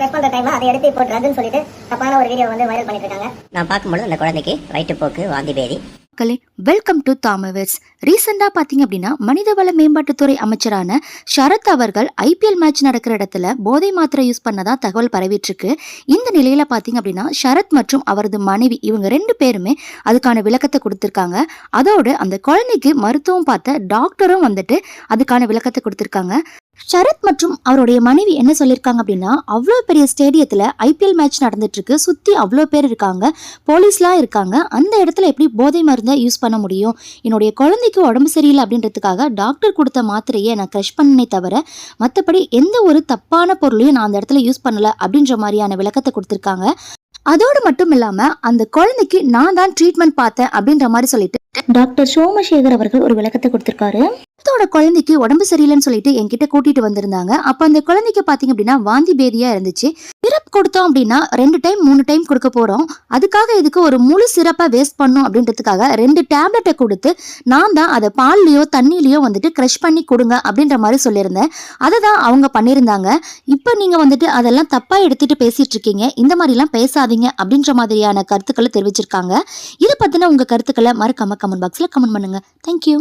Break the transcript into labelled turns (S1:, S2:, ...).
S1: Test பண்ற டைம்ல அதை எடுத்து இப்போ ட்ரக்னு சொல்லிட்டு தப்பான ஒரு வீடியோ வந்து வைரல் பண்ணிட்டு இருக்காங்க.
S2: நான் பார்க்கும்போது அந்த குழந்தைக்கு வயிற்றுப்போக்கு, வாந்தி பேதி.
S3: வெல்கம் டு தாமவர்ஸ். ரீசெண்டாக பார்த்தீங்க அப்படின்னா மனிதவள மேம்பாட்டுத்துறை அமைச்சரான ஷரத் அவர்கள் ஐபிஎல் மேட்ச் நடக்கிற இடத்துல போதை மாத்திரை யூஸ் பண்ணதா தகவல் பரவிட்டு இருக்கு. இந்த நிலையில பார்த்தீங்க அப்படின்னா ஷரத் மற்றும் அவரது மனைவி இவங்க 2 பேருமே அதுக்கான விளக்கத்தை கொடுத்திருக்காங்க. அதோடு அந்த குழந்தைக்கு மருத்துவம் பார்த்த டாக்டரும் வந்துட்டு அதுக்கான விளக்கத்தை கொடுத்திருக்காங்க. ஷரத் மற்றும் அவருடைய மனைவி என்ன சொல்லியிருக்காங்க அப்படின்னா, அவ்வளோ பெரிய ஸ்டேடியத்தில் ஐபிஎல் மேட்ச் நடந்துட்டு இருக்கு, சுற்றி அவ்வளோ பேர் இருக்காங்க, போலீஸ்லாம் இருக்காங்க, அந்த இடத்துல எப்படி போதை மருந்தை யூஸ் பண்ண முடியும்? என்னுடைய குழந்தைக்கு உடம்பு சரியில்லை அப்படின்றதுக்காக டாக்டர் கொடுத்த மாத்திரையை நான் க்ரஷ் பண்ணனே தவிர மற்றபடி எந்த ஒரு தப்பான பொருளையும் நான் அந்த இடத்துல யூஸ் பண்ணலை அப்படின்ற மாதிரியான விளக்கத்தை கொடுத்துருக்காங்க. அதோடு மட்டும் இல்லாம அந்த குழந்தைக்கு நான் தான் ட்ரீட்மெண்ட் பார்த்தேன் அப்படின்ற மாதிரி சொல்லிட்டு டாக்டர் சோமசேகர் அவர்கள் ஒரு விளக்கத்தை கொடுத்திருக்காரு. அதோட குழந்தைக்கு உடம்பு சரியில்லைன்னு சொல்லிட்டு என்கிட்ட கூட்டிட்டு வந்திருந்தாங்க. அப்ப அந்த குழந்தைக்கு பாத்தீங்க அப்படின்னா வாந்தி பேதியா இருந்துச்சு. சிரப் கொடுத்தோம் அப்படின்னா 2 டைம் 3 டைம் கொடுக்க போறோம், அதுக்காக இதுக்கு ஒரு முழு சிரப்பை வேஸ்ட் பண்ணும் அப்படின்றதுக்காக 2 டேப்லெட்டை கொடுத்து நான் தான் அதை பால்லயோ தண்ணியிலயோ வந்துட்டு க்ரஷ் பண்ணி கொடுங்க அப்படின்ற மாதிரி சொல்லியிருந்தேன். அதை தான் அவங்க பண்ணியிருந்தாங்க. இப்ப நீங்க வந்துட்டு அதெல்லாம் தப்பா எடுத்துட்டு பேசிட்டு இருக்கீங்க, இந்த மாதிரி எல்லாம் பேசாதீங்க அப்படின்ற மாதிரியான கருத்துக்களை தெரிவிச்சிருக்காங்க. இதை பத்தின உங்க கருத்துக்களை மறக்காம கமெண்ட் பாக்ஸ்ல கமெண்ட் பண்ணுங்க. தேங்க்யூ.